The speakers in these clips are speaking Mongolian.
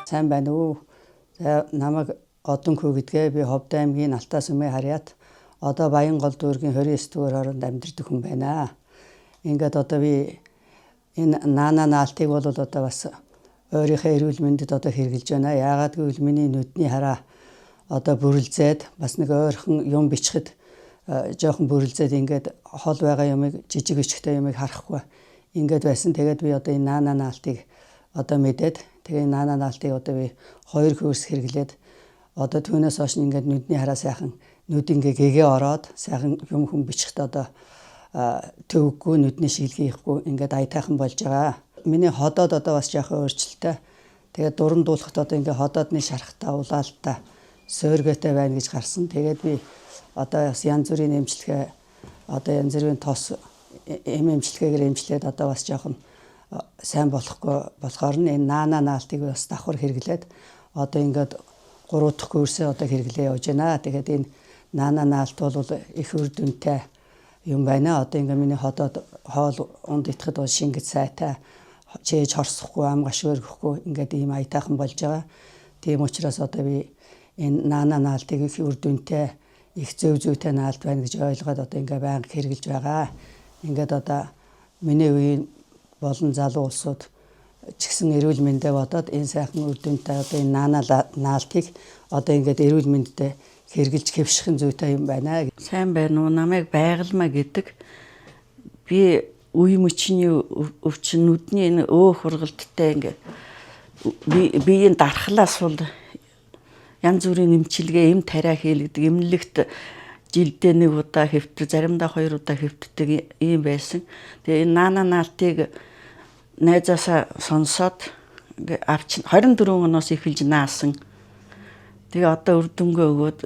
Сайн байна уу? За намайг Одонхөө гэдгээ би Ховд аймгийн Алтаа сүмээ харьяат одоо Баянгол дүүргийн 29 дугаар хоронд амьдардаг хүн байна. Ингээд одоо би энэ наана наалтыг бол одоо бас өөрийнхөө эрүүл мэндэд одоо хэрэгжилж байна. Яагаад гэвэл миний нүдний хараа одоо бүрэлзээд бас нэг ойрхон юм бичгэд жоохон бүрэлзээд ингээд хол байгаа юмыг жижиг бичгтэй юмыг харахгүй ингээд байсан. Тэгээд би одоо энэ наана наалтыг одоо мэдээд тэгээ наана наалтыг одоо би 2 курс хэрэглээд одоо түүнээс хойш ингээд нүдний хараа сайхан нүд ингээ гэгээ ороод сайхан юм хүн бичгт одоо төвөггүй нүдний шилгээхгүй ингээд аятайхан болж байгаа. Миний ходоод одоо бас жоохон өөрчлөлттэй. Тэгээд дуран дуулахад одоо ингээ ходоодны шарахтаа улаалтаа сөөргөтэй байна гэж гарсан. Тэгээд би одоо бас янз бүрийн эмчилгээ одоо янз бүрийн тос эмчилгээгээр эмчлээд одоо бас жоохон сайн болохоор энэ наана наалтыг бас давхар хэрэглээд одоо ингээд 3 дахь курсээ одоо хэрэглээ явж байна. Тэгээд энэ наана наалт бол их үр дүнтэй юм байна. Одоо ингээд миний ходоод хоол унд идэхэд бол шингэц сайтай чээж хорсохгүй ам гашөөрөхгүй ингээд ийм аятайхан болж байгаа. Тийм учраас одоо би энэ наана наалтыг их үр дүнтэй их зөв зүйтэй наалт байна гэж ойлгоод одоо ингээд байнга хэрэгжилж байгаа. Ингээд одоо миний үеийн болон залуу улсууд ч гэсэн эрүүл мэндэ бодоод энэ сайхан үр дүнтэй одоо энэ наана наалтыг одоо ингээд эрүүл мэндэд хэрэгжилж хэвших зүйтэй юм байна. Сайн байна уу? Намайг Байгалмаа гэдэг. Би үе мөчний өвчин нүдний энэ өөх ургалттай ингээд биеийн дархлаас бол янз бүрийн эмчилгээ эм тариа хийлгдэг. Эмнэлэгт жилдээ 1 удаа хэвтдэг, заримдаа 2 удаа хэвтдэг ийм байсан. Тэгээ энэ наана наалтыг найзаасаа сонсоод авч 24 оноос эхэлж наасан. Тэгээ одоо үр дүнгээ өгөөд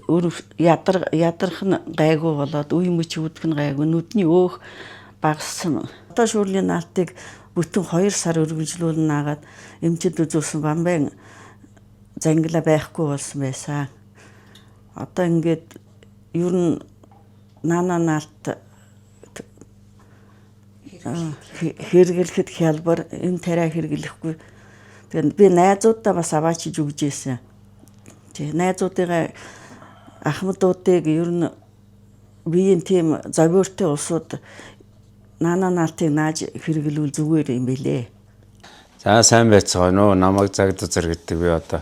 ядарх нь гайгүй болоод үе мөч үүдэх нь гайгүй, нүдний өөх багассан. Одоо шүүрлийн наалтыг бүтэн 2 сар үргэлжлүүлэн агаад эмчэд үзүүлсэн бамбайн зангила байхгүй болсон байсан. Одоо ингээд ер нь наана наалт хэрэглэхэд хялбар энэ тариа хэрэглэхгүй. Тэгээд би найзуудаа бас аваачиж өгж ийсэн. Тэг найзуудыгаа ахмадуудыг ер нь биеийн тийм зовёртой улсууд наана наалтыг нааж хэрэглүүл зүгээр юм билээ. За сайн байцгаана уу? Намайг Загдазар гэдэг би одоо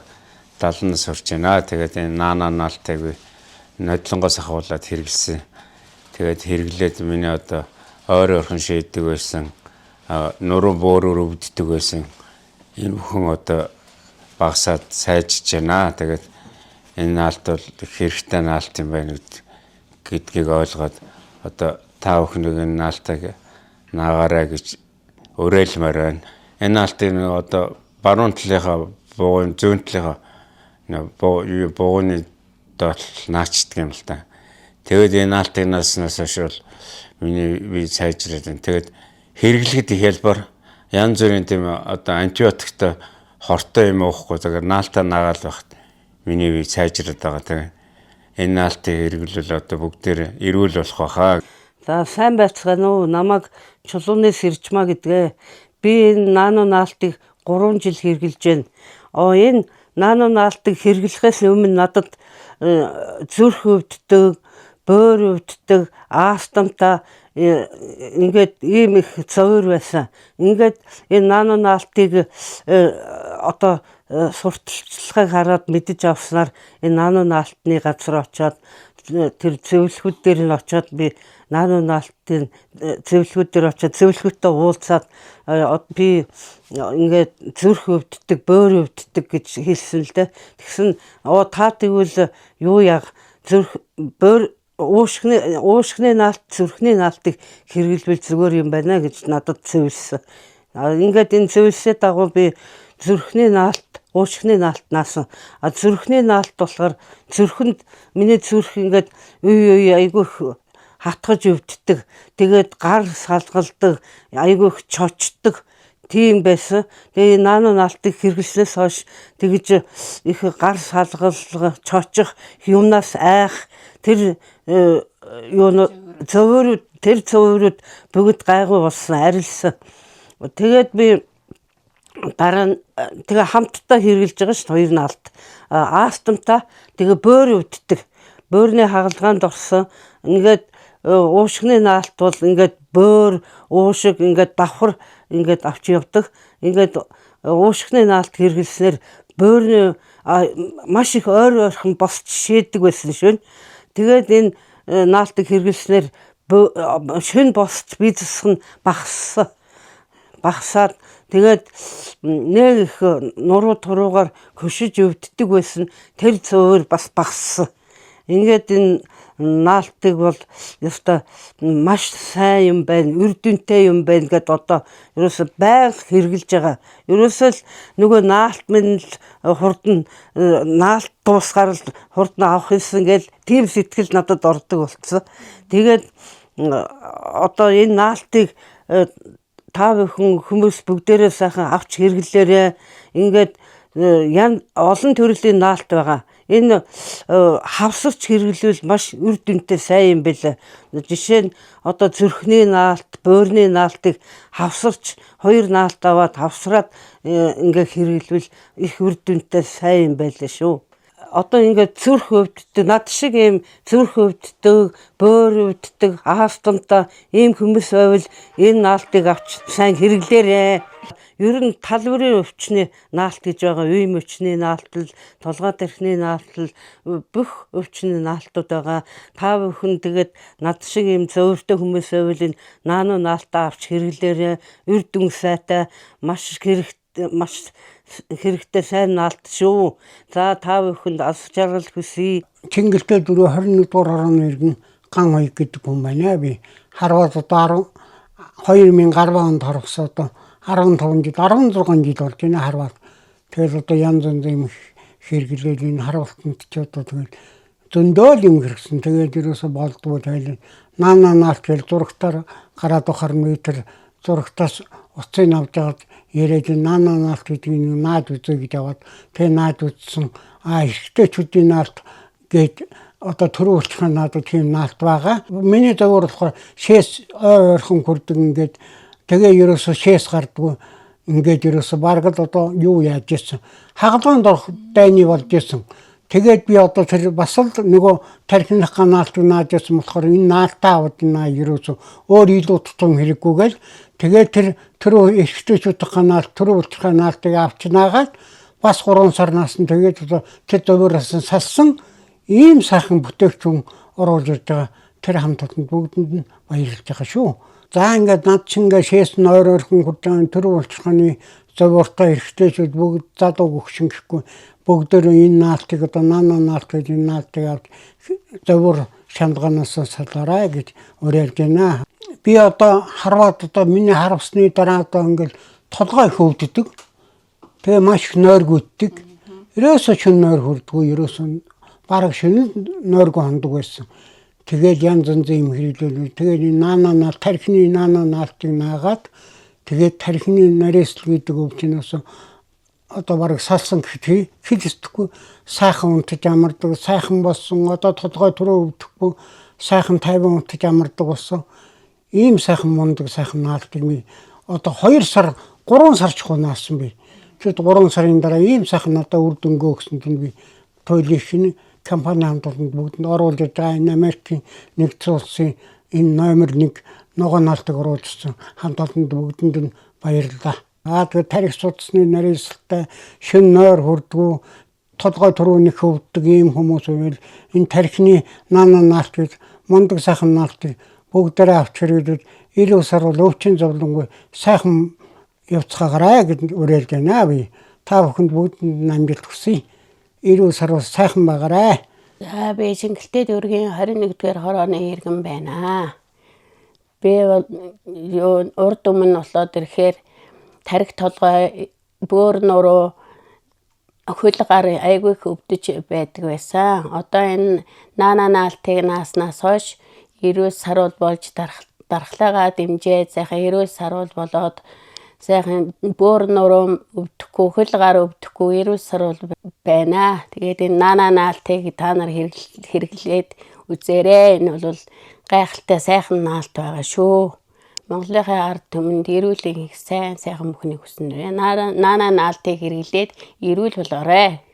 70 нас хүрч байна. Тэгээд энэ наана наалтыг би нодлонгоос ахуулаад хэрэглэсэн. Тэгээд хэрэглээд миний одоо ойр орхон шийддэг байсан. Нуруу бууруур өвддөг байсан. Энэ бүхэн одоо багасаад сайжиж байна. Тэгээд энэ наалт бол хэрэгтэй наалт юм байна гэдгийг ойлгоод одоо та бүхнийг энэ наалтыг наагаарай гэж уриалмаар байна. Энэ наалтыг одоо баруун талынхаа буугын зүүн талынхаа буугны доод наачдаг юм л та. Тэгээд энэ наалтыг нааснаас хойш миний бие сайжраад байна. Тэгээд хэрэглэхэд их хялбар янз бүрийн тийм одоо антибиотиктой хортой юм уухгүй зүгээр наалтаа наагаал багт миний бие сайжраад байгаа. Тэгээд энэ наалтыг хэрэглүүл одоо бүгдээр эрүүл болох байхаа. За сайн байцгаана уу? Намайг Чулууны Сэржмаа гэдгээ. Би энэ наано наалтыг 3 жил хэрэгжилж байна. Энэ наано наалтыг хэрэглэхээс өмнө надад зүрх өвддөг, бөөр өвддөг, астмата ингээд ийм их зовөр байсан. Ингээд энэ наано наалтыг одоо сурталчилгааг хараад мэдэж авснаар энэ наано наалтны газар очоод тэр зөвлөхүүд дээр нь очоод би наано наалтын зөвлөхүүд дээр очоод зөвлөхөдөө уулзаад би ингээд зүрх өвддөг, бөөр өвддөг гэж хэлсэн л дээ. Тэгсэн та тэгвэл юу яг зүрх бөөр уушгины наалт, зүрхний наалтыг хэрэглэвэл зүгээр юм байна гэж надад зөвлөсөн. Ингээд энэ зөвлөсөө дагуу би зүрхний наалт, уушгины наалт наасан. Зүрхний наалт болохоор зүрхэнд миний зүрх ингээд үе айгүй хатгаж өвддөг. Тэгээд гар салгалдаг, айгүй чочдөг тийм байсан. Тэгээ наано наалтыг хэрэглэснээс хойш тэгж их гар салгал, чочих, юмнаас айх тэр цөвөрүүд бүгд гайгүй болсон, арилсан. Тэгээд би Дараа нь тэгээ хамтдаа хэрглэж байгаа шүү дээ 2 наалт. Астамтаа тэгээ бөөр өвддөг. Бөөрийн хагалгаанд орсон. Ингээд уушгины наалт бол ингээд бөөр, уушиг ингээд давхар ингээд авч явдаг. Ингээд уушгины наалт хэрглэснээр бөөрийн маш их ойр ойрхон босч шээдэг байсан шин. Тэгээд энэ наалтыг хэрглэснээр шин босч бие засах нь багасаад тэгээд нэг их нуруу туруугаар хөшиж өвддөг байсан. Тэр зөөр бас багассан. Ингээд энэ наалтыг бол ёстой маш сайн юм байна, үр дүнтэй юм байна гэдээ одоо ерөөсө байнга хэрглэж байгаа. Ерөөсөө л нөгөө наалт минь хурдан наалт дуусгаар л хурдан авах юмсан гэж тийм сэтгэл надад ордог болцсон. Тэгээд одоо энэ наалтыг та бүхэн хүмүүс бүгдээрээ сайхан авч хэрглээрээ. Ингээд олон төрлийн наалт байгаа. Энэ хавсарч хэрглүүл маш үр дүнтэй сайн юм байлаа. Жишээ нь одоо зүрхний наалт, бөөрийн наалтыг хавсарч 2 наалт аваад хавсраад ингээ хэрглүүл их үр дүнтэй сайн юм байлаа шүү. Одоо ингээд зүрх өвддөг, над шиг ийм зүрх өвддөг, бөөр өвддөг, астамтаа ийм хүмүүс байвал энэ наалтыг авч сайн хэрглээрээ. Ер нь тал бүрийн өвчний наалт гэж байгаа. Үеийн өвчний наалтал, толгой тархины наалтал, бүх өвчний наалтууд байгаа. Та бүхэн тэгээд над шиг ийм зөөвтэй хүмүүс байвал энэ наано наалтаа авч хэрглээрээ. Үр дүн сайтай, маш хэрэгтэй сайн наалт шүү. За та бүхэнд аз жаргал хүсье. Чингэлтэй 21 дугаар орны иргэн ган хоёг гэдэг хүн байна би. Харваад одоо 2010 онд харгасан одоо 15 жил 16 жил болж байна харваад. Тэгээд одоо янз янз юм хэрэглээд энэ харвалтанд ч одоо тэгээд зөндөө юм хэрэгсэн. Тэгээд ерөөсө болдгоо тэгэл наана наалт гэл зурагтаар гараад ухаар метр зурагтаас уцыг авч аваад яриад наана наалт гэдгийг наад үзье гэж аваад тэгээ наад үзсэн эрэгтэйчүүдийн наалт гээд одоо төрүүлчих надад тийм наалт байгаа. Миний зөвөр болохоор шээс ойрхон хүрдэг ингээд тэгээ ерөөсө шээс гардгүй ингээд ерөөсө бараг л одоо юу яаж ийсэн хагалгаанд орох дайны болж ийсэн. Тэгээд би одоо тэр бас л нөгөө тархиных наалтыг нааж байсан болохоор энэ наалтаа аваад ерөөсө өөр илүү тутам хэрэггүйгээл тэгээд тэр эрэгтэйчүүдийн наалт төрүүлчих наалтыг авч наагаад бас 3 сарнаас нь тэгээд тэр зөвөөс нь салсан ийм сайхан бүтээгдэхүүн оруулж ирж байгаа. Тэр хамтдад бүгдэнд нь баярлж байгаа шүү. За ингээд над чингээ шээс нь ойр ойрхон хурдан төрүүлчихний зөвөртэй эрэгтэйчүүд бүгд залуу гүгшин гэхгүй бүгдөө энэ наалтыг одоо наана наалт гэж энэ наалтыг авч зөвөр шамдганаас салаарай гэж уриалж байна. Би одоо харваад одоо миний харвсны дараа одоо ингээд толгой их өвддөг. Тэгээ маш их нойргүйддэг. Ерөөсөө шин нойр хүрдгүй ерөөсөө бараг шин нойргүй хондог байсан. Тэгээд янз янз юм хэрэглэв. Тэгээд наана наалт тархины наана наалтыг наагаад тэгээд тархины нарийсл гэдэг өвчнөөс одоо бараг салсан гэхэд хэлэхгүй сайхан унтаж амардаг, сайхан болсон одоо толгой төрөө өвдөхгүй сайхан 50 унтаж амардаг болсон. Ийм сайхан мундаг сайхан наалтыг би одоо 2 сар 3 сар ч хунаасан би. Тэгээд 3 сарын дараа ийм сайхан надад үр дүнгөө өгсөнд би тойлишны компани хамтлаганд бүгдэнд оруулж байгаа. Энэ Америкийн нэгдсэн улсын энэ номер 1 ногоо наалтыг оруулсан хамтлаганд бүгдэнд нь баярлалаа. Тэгээд тарих судасны нарийсалтай шин нойр хүрдгүү толгой төрөөнөх өвддөг ийм хүмүүс байвал энэ тарихны наана наалт гэж мундаг сайхан наалтыг бүгдээрээ авч хэрэглээд 90 сар бол өвчин зовлонгүй сайхан явцгаагаарай гэж уриалж байна би. Та бүхэнд бүгдэнд амжилт хүсье. 90 сар бол сайхан байгаарай. За би Чингэлтэй дүүргийн 21-р хорооны иргэн байна. Би урд өмнө болоод ирэхээр тарих толгой бөөр нуруу хөл гар айгүй их өвдөж байдаг байсан. Одоо энэ наана наалтыг нааснаас хойш 90 сар болж дархлаагаа дэмжээд сайхан 90 сар болоод сайхан бөөр нуруу өвдөхгүй хөл гар өвдөхгүй 90 сар байна. Тэгээд энэ наана наалтыг та нар хэрэглээд үзээрэй. Энэ бол гайхалтай сайхан наалт байгаа шүү. Монголынхаа ард түмэнд эрүүлэг их сайн сайхан бүхнийг хүснэ. Наана наалтыг хэрэглээд эрүүл болоорой.